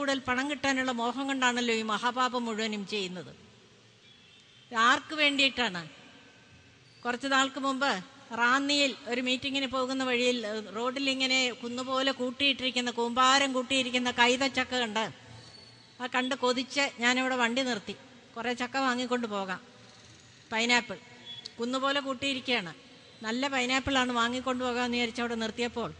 കൂടുതൽ പണം കിട്ടാനുള്ള മോഹം കൊണ്ടാണല്ലോ ഈ മഹാപാപം മുഴുവനും ചെയ്യുന്നത്. ആർക്ക് വേണ്ടിയിട്ടാണ്? കുറച്ച് നാൾക്ക് മുമ്പ് റാന്നിയിൽ ഒരു മീറ്റിങ്ങിന് പോകുന്ന വഴിയിൽ റോഡിൽ ഇങ്ങനെ കുന്നുപോലെ കൂട്ടിയിട്ടിരിക്കുന്ന, കൂമ്പാരം കൂട്ടിയിരിക്കുന്ന കൈതച്ചക്ക കണ്ട് കൊതിച്ച് ഞാനിവിടെ വണ്ടി നിർത്തി. കുറേ ചക്ക വാങ്ങിക്കൊണ്ട് പോകാം. പൈനാപ്പിൾ കുന്നുപോലെ കൂട്ടിയിരിക്കുകയാണ്. നല്ല പൈനാപ്പിളാണ്, വാങ്ങിക്കൊണ്ട് പോകാമെന്ന് വിചാരിച്ച് അവിടെ നിർത്തിയപ്പോൾ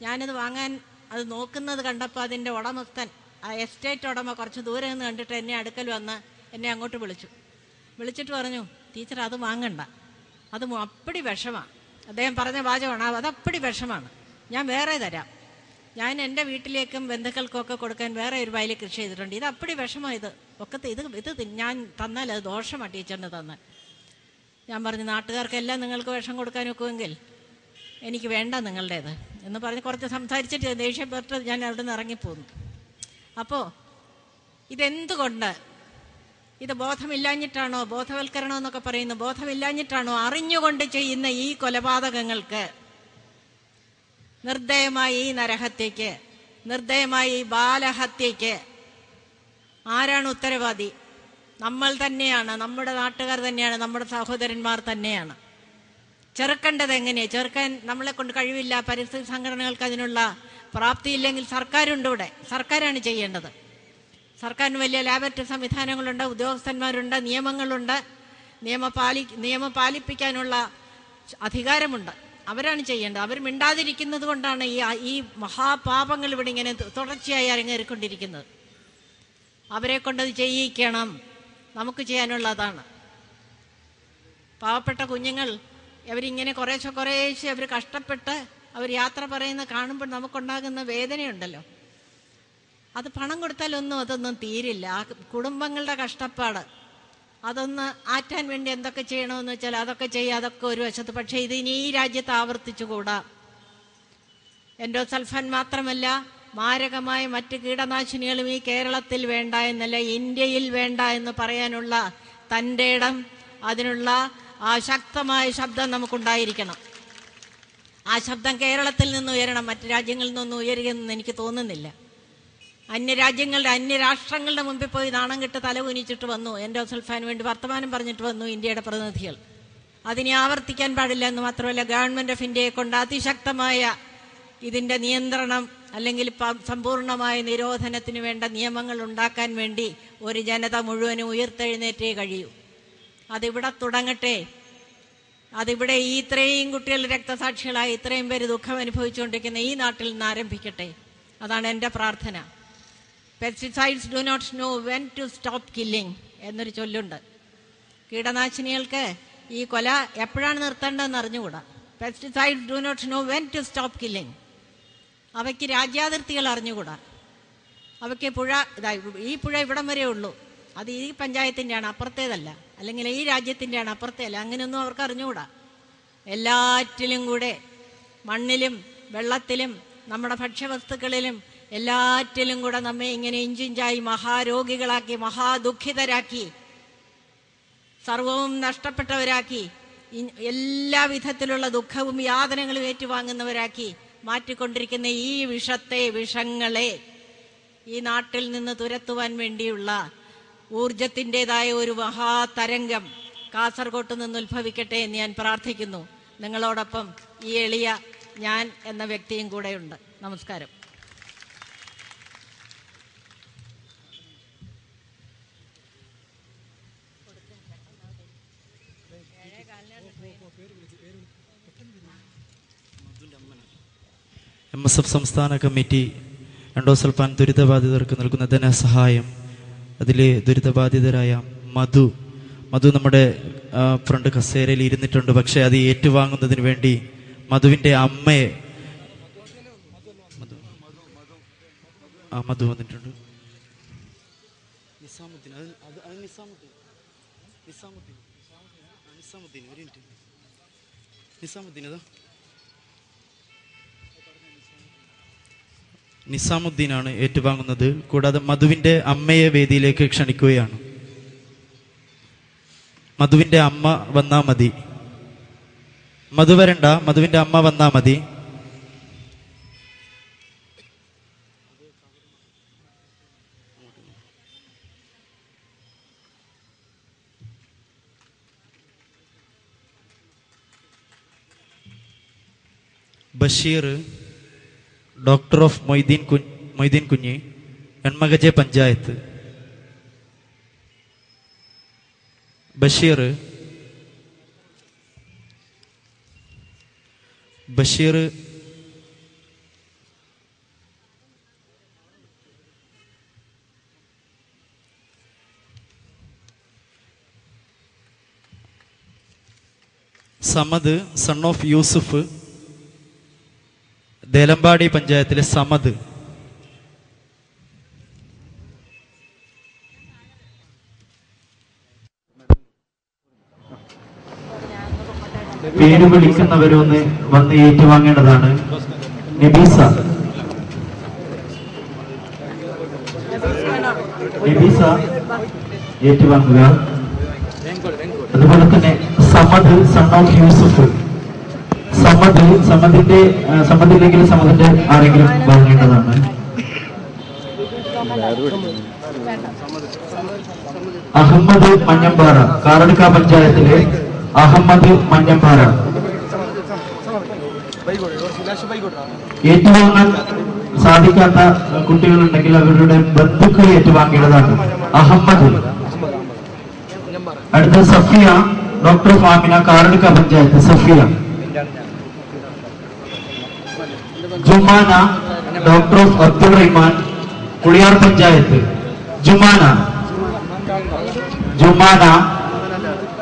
ഞാനിത് വാങ്ങാൻ അത് നോക്കുന്നത് കണ്ടപ്പോൾ അതിൻ്റെ ഉടമസ്ഥൻ, ആ എസ്റ്റേറ്റ് ഉടമ, കുറച്ച് ദൂരെ നിന്ന് കണ്ടിട്ട് എന്നെ അടുക്കൽ വന്ന് എന്നെ അങ്ങോട്ട് വിളിച്ചിട്ട് പറഞ്ഞു, ടീച്ചർ അത് വാങ്ങണ്ട, അത് അപ്പടി വിഷമാണ്. അദ്ദേഹം പറഞ്ഞ വാചകമാണ്, അതപ്പടി വിഷമാണ്, ഞാൻ വേറെ തരാം. ഞാൻ എൻ്റെ വീട്ടിലേക്കും ബന്ധുക്കൾക്കൊക്കെ കൊടുക്കാൻ വേറെ ഒരു വയലിൽ കൃഷി ചെയ്തിട്ടുണ്ട്, ഇത് അപ്പടി വിഷമം, ഇത് ഞാൻ തന്നാൽ അത് ദോഷമാണ് ടീച്ചറിന് തന്നാൽ. ഞാൻ പറഞ്ഞു, നാട്ടുകാർക്കെല്ലാം നിങ്ങൾക്ക് വിഷം കൊടുക്കാൻ ഒക്കുമെങ്കിൽ എനിക്ക് വേണ്ട നിങ്ങളുടേത് എന്ന് പറഞ്ഞ് കുറച്ച് സംസാരിച്ചിട്ട് ദേഷ്യപ്പെട്ട് ഞാൻ അവിടെ നിന്ന് ഇറങ്ങിപ്പോന്നു. അപ്പോൾ ഇതെന്തുകൊണ്ട്? ഇത് ബോധമില്ലാഞ്ഞിട്ടാണോ? ബോധവൽക്കരണം എന്നൊക്കെ പറയുന്നു. ബോധമില്ലാഞ്ഞിട്ടാണോ? അറിഞ്ഞുകൊണ്ട് ചെയ്യുന്ന ഈ കൊലപാതകങ്ങൾക്ക്, നിർദ്ദയമായ ഈ നരഹത്യക്ക്, നിർദ്ദയമായ ഈ ബാലഹത്യക്ക് ആരാണ് ഉത്തരവാദി? നമ്മൾ തന്നെയാണ്, നമ്മുടെ നാട്ടുകാർ തന്നെയാണ്, നമ്മുടെ സഹോദരന്മാർ തന്നെയാണ്. ചെറുക്കേണ്ടത് എങ്ങനെയാണ്? ചെറുക്കാൻ നമ്മളെ കൊണ്ട് കഴിവില്ല, പരിസ്ഥിതി സംഘടനകൾക്ക് അതിനുള്ള പ്രാപ്തിയില്ലെങ്കിൽ സർക്കാരുണ്ട്, ഇവിടെ സർക്കാരാണ് ചെയ്യേണ്ടത്. സർക്കാരിന് വലിയ ലാബറട്ടറി സംവിധാനങ്ങളുണ്ട്, ഉദ്യോഗസ്ഥന്മാരുണ്ട്, നിയമങ്ങളുണ്ട്, നിയമം പാലിപ്പിക്കാനുള്ള അധികാരമുണ്ട്. അവരാണ് ചെയ്യേണ്ടത്. അവർ മിണ്ടാതിരിക്കുന്നത് കൊണ്ടാണ് ഈ മഹാപാപങ്ങൾ ഇവിടെ ഇങ്ങനെ തുടർച്ചയായി അരങ്ങേറിക്കൊണ്ടിരിക്കുന്നത്. അവരെ കൊണ്ടത് ചെയ്യിക്കണം. നമുക്ക് ചെയ്യാനുള്ളതാണ്. പാവപ്പെട്ട കുഞ്ഞുങ്ങൾ അവരിങ്ങനെ കുറേശ്ശെ അവർ കഷ്ടപ്പെട്ട് അവർ യാത്ര പറയുന്ന കാണുമ്പോൾ നമുക്കുണ്ടാകുന്ന വേദനയുണ്ടല്ലോ, അത് പണം കൊടുത്താലൊന്നും അതൊന്നും തീരില്ല. ആ കുടുംബങ്ങളുടെ കഷ്ടപ്പാട് അതൊന്ന് ആറ്റാൻ വേണ്ടി എന്തൊക്കെ ചെയ്യണമെന്ന് വെച്ചാൽ അതൊക്കെ ചെയ്യുക, അതൊക്കെ ഒരു വശത്ത്. പക്ഷേ ഇതിനി ഈ രാജ്യത്ത് ആവർത്തിച്ചുകൂടാ. എൻഡോസൾഫാൻ മാത്രമല്ല, മാരകമായ മറ്റ് കീടനാശിനികളും ഈ കേരളത്തിൽ വേണ്ട എന്നല്ല, ഇന്ത്യയിൽ വേണ്ട എന്ന് പറയാനുള്ള തൻ്റെ ഇടം, അതിനുള്ള ആ ശക്തമായ ശബ്ദം നമുക്കുണ്ടായിരിക്കണം. ആ ശബ്ദം കേരളത്തിൽ നിന്ന് ഉയരണം, മറ്റ് രാജ്യങ്ങളിൽ നിന്നൊന്നും ഉയരുകയെന്ന് എനിക്ക് തോന്നുന്നില്ല. അന്യരാഷ്ട്രങ്ങളുടെ മുമ്പിൽ പോയി നാണം കെട്ട് തല കുനിച്ചിട്ട് വന്നു, എൻഡോസൾഫാന് വേണ്ടി വർത്തമാനം പറഞ്ഞിട്ട് വന്നു ഇന്ത്യയുടെ പ്രതിനിധികൾ. അതിനെ ആവർത്തിക്കാൻ പാടില്ല എന്ന് മാത്രമല്ല, ഗവൺമെന്റ് ഓഫ് ഇന്ത്യയെ കൊണ്ട് അതിശക്തമായ ഇതിൻ്റെ നിയന്ത്രണം അല്ലെങ്കിൽ സമ്പൂർണമായ നിരോധനത്തിന് വേണ്ട നിയമങ്ങൾ ഉണ്ടാക്കാൻ വേണ്ടി ഒരു ജനത മുഴുവനും ഉയർത്തെഴുന്നേറ്റേ കഴിയൂ. അതിവിടെ തുടങ്ങട്ടെ. അതിവിടെ ഇത്രയും കുട്ടികൾ രക്തസാക്ഷികളായി ഇത്രയും പേര് ദുഃഖം അനുഭവിച്ചുകൊണ്ടിരിക്കുന്ന ഈ നാട്ടിൽ നിന്ന് ആരംഭിക്കട്ടെ. അതാണ് എൻ്റെ പ്രാർത്ഥന. Pesticides do not know when to stop killing എന്നൊരു ചൊല്ലുണ്ട്. കീടനാശിനികൾക്ക് ഈ കൊല എപ്പോഴാണ് നിർത്തേണ്ടതെന്ന് അറിഞ്ഞുകൂടാ. Pesticides do not know when to stop killing. അവയ്ക്ക് രാജ്യാതിർത്തികൾ അറിഞ്ഞുകൂടാ. അവയ്ക്ക് ഈ പുഴ ഇവിടം വരെ ഉള്ളൂ, അത് ഈ പഞ്ചായത്തിൻ്റെയാണ്, അപ്പുറത്തേതല്ല, അല്ലെങ്കിൽ ഈ രാജ്യത്തിൻ്റെയാണ്, അപ്പുറത്തേതല്ല, അങ്ങനെയൊന്നും അവർക്ക് അറിഞ്ഞുകൂടാ. എല്ലാറ്റിലും കൂടെ, മണ്ണിലും വെള്ളത്തിലും നമ്മുടെ ഭക്ഷ്യവസ്തുക്കളിലും എല്ലാറ്റിലും കൂടെ നമ്മെ ഇങ്ങനെ ഇഞ്ചിഞ്ചായി മഹാരോഗികളാക്കി, മഹാദുഃഖിതരാക്കി, സർവവും നഷ്ടപ്പെട്ടവരാക്കി, എല്ലാ വിധത്തിലുള്ള ദുഃഖവും യാതനകളും ഏറ്റുവാങ്ങുന്നവരാക്കി മാറ്റിക്കൊണ്ടിരിക്കുന്ന ഈ വിഷങ്ങളെ ഈ നാട്ടിൽ നിന്ന് തുരത്തുവാൻ വേണ്ടിയുള്ള ഊർജത്തിൻ്റെതായ ഒരു മഹാതരംഗം കാസർഗോട്ട് നിന്ന് ഉത്ഭവിക്കട്ടെ എന്ന് ഞാൻ പ്രാർത്ഥിക്കുന്നു. നിങ്ങളോടൊപ്പം ഈ എളിയ ഞാൻ എന്ന വ്യക്തിയും കൂടെയുണ്ട്. നമസ്കാരം. MSF സംസ്ഥാന കമ്മിറ്റി എൻഡോസൾഫാൻ ദുരിതബാധിതർക്ക് നൽകുന്ന ധനസഹായം, അതിലെ ദുരിതബാധിതരായ മധു നമ്മുടെ ഫ്രണ്ട് കസേരയിൽ ഇരുന്നിട്ടുണ്ട്. പക്ഷെ അത് ഏറ്റുവാങ്ങുന്നതിന് വേണ്ടി മധുവിൻ്റെ അമ്മയെ മധു വന്നിട്ടുണ്ട്. നിസാമുദ്ദീനാണ് ഏറ്റുവാങ്ങുന്നത്. കൂടാതെ മധുവിൻ്റെ അമ്മയെ വേദിയിലേക്ക് ക്ഷണിക്കുകയാണ്. മധുവിൻ്റെ അമ്മ വന്നാ മതി. മധു വരണ്ട, മധുവിൻ്റെ അമ്മ വന്നാ മതി. ബഷീർ, ഡോക്ടർ ഓഫ് മൊയ്തീൻ കുഞ്ഞി, എൺമകജെ പഞ്ചായത്ത്. ബഷീർ സമദ്, സൺ ഓഫ് യൂസുഫ്, ദേലമ്പാടി പഞ്ചായത്തിലെ സമദ്. പേര് വിളിക്കുന്നവരൊന്ന് വന്ന് ഏറ്റുവാങ്ങേണ്ടതാണ്. നബീസ ഏറ്റുവാങ്ങുക. അതുപോലെ തന്നെ സമദ്, സൺ ഓഫ് യൂസുഫ്. സമദില്ലെങ്കിൽ സമദിന്റെ ആരെങ്കിലും വാങ്ങേണ്ടതാണ്. അഹമ്മദ് മഞ്ഞമ്പാറ, കാറടുക്ക പഞ്ചായത്തിലെ അഹമ്മദ് മഞ്ഞമ്പാറ. ഏറ്റുവാങ്ങാൻ സാധിക്കാത്ത കുട്ടികളുണ്ടെങ്കിൽ അവരുടെ ബന്ധുക്കൾ ഏറ്റുവാങ്ങേണ്ടതാണ്. അഹമ്മദ്. അടുത്ത Safiya, daughter Famina, Karadukka panchayat. Safiya. Jumana, daughter of Abdul Rahman, Kuliyar panchayat. Jumana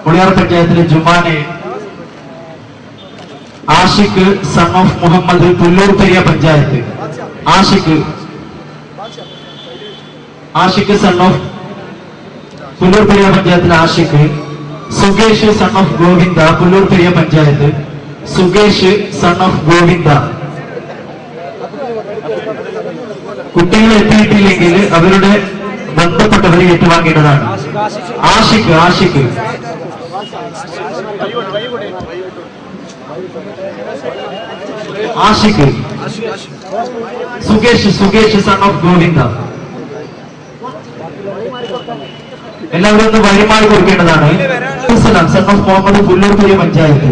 Kuliyar പഞ്ചായത്തിലെ ജുമാനെ. Ashiq, son of Muhammad, Pullur Periya panchayat. Ashiq son of Pullur Periya പഞ്ചായത്തിലെ Ashiq. Sukesh, son of Govinda, Pullur Periya panchayat. Sukesh, son of Govinda. കുട്ടികൾ എത്തിയിട്ടില്ലെങ്കിൽ അവരുടെ ബന്ധപ്പെട്ടവരെ ഏറ്റുവാങ്ങേണ്ടതാണ്. ആഷിഖ്. Sukesh, son of Govinda. എല്ലാവരും ഒന്ന് വഴിമാറി കൊടുക്കേണ്ടതാണ്. Abdussalam, son of Muhammad, Pullur Periya panchayat.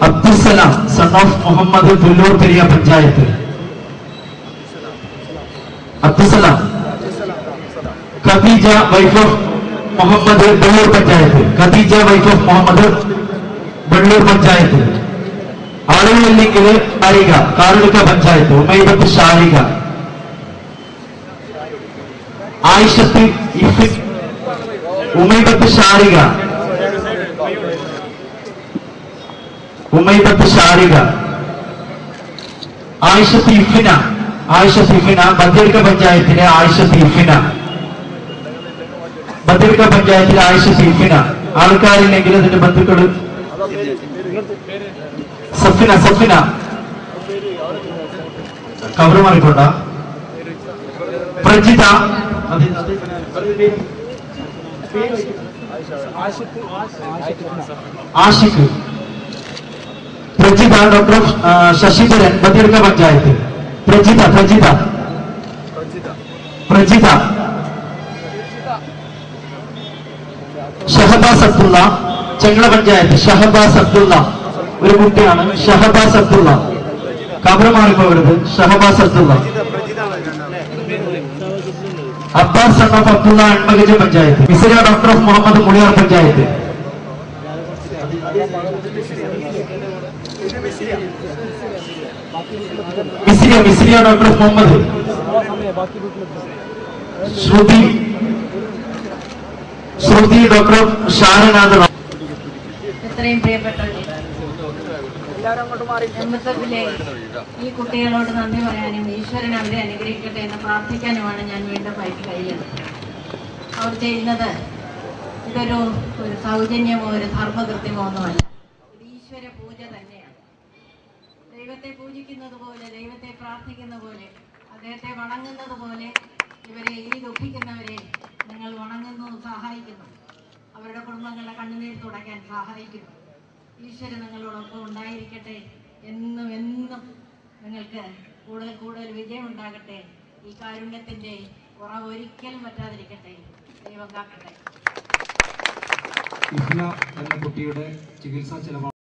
Abdussalam, son of Muhammad, Pullur Periya panchayat. Abdussalam. Khadeeja, wife of Muhammad, Bellur panchayat. Khadeeja, wife of Muhammad, Bellur panchayat. ആളുകളില്ലെങ്കിൽ അരിക, കാറടുക്ക പഞ്ചായത്ത്. ഉമൈബത്ത് ഷാരിക. ആയിഷത്ത് ഇഫിൻ, ഉമൈബത്ത് ഷാരിക. ആയിഷത്ത് ഇഫിന, ബദിർക്ക പഞ്ചായത്തിലെ ആയിഷത്ത് ഇഫിന. ആൾക്കാരില്ലെങ്കിൽ അതിന്റെ ബന്ധുക്കള്. സഫിന കവറ് മാറിക്കൊണ്ട. പ്രജിത, ആഷിഖ്. പ്രജിത, ഡോക്ടർ ശശിധരൻ, ബദിർക്ക പഞ്ചായത്ത്. പ്രജിത. ഷഹബാസ് അബ്ദുള്ള, ചെങ്ങള പഞ്ചായത്ത്. ഷഹബാസ് അബ്ദുള്ള ഒരു കുട്ടിയാണ്. ഷഹബാസ് അബ്ദുള്ള. കബറ് മാറിപ്പോകരുത്. Shahabaz Abdulla. Abbas, son of Abdulla, Enmakaje panchayat. Misriya, daughter of Muhammad, Muliyar panchayat. Misriya, daughter of Muhammad. Shruthi, daughter of Sharanath. എത്രയും പ്രിയപ്പെട്ട ജന്മത്തിലെ ഈ കുട്ടികളോട് നന്ദി പറയാനും ഈശ്വരൻ അവരെ അനുഗ്രഹിക്കട്ടെ എന്ന് പ്രാർത്ഥിക്കാനുമാണ് ഞാൻ വീണ്ടും പൈക്ക് കഴിയുന്നത്. അവർ ചെയ്യുന്നത് ഇതൊരു സൗജന്യമോ ഒരു ധർമ്മകൃത്യമോ ഒന്നുമല്ല. ഇത് ഈശ്വര പൂജ തന്നെയാണ്. ദൈവത്തെ പൂജിക്കുന്നത് പോലെ, ദൈവത്തെ പ്രാർത്ഥിക്കുന്ന പോലെ, അദ്ദേഹത്തെ വണങ്ങുന്നത് പോലെ ഇവരെ ഈ ദുഃഖിക്കുന്നവരെ നിങ്ങൾ വണങ്ങുന്നു, സഹായിക്കുന്നു. അവരുടെ കുടുംബങ്ങളുടെ കണ്ണുനീർ തുടയ്ക്കാൻ സഹായിക്കുന്നു. ഈശ്വരൻ നിങ്ങളോടൊപ്പം ഉണ്ടായിരിക്കട്ടെ. എന്നും നിങ്ങൾക്ക് കൂടുതൽ വിജയം ഉണ്ടാകട്ടെ. ഈ കാരുണ്യത്തിൻ്റെ കുറവ് ഒരിക്കലും പറ്റാതിരിക്കട്ടെ. ദൈവം കാക്കട്ടെ. എന്ന കുട്ടിയുടെ ചികിത്സാ ചെലവാണ്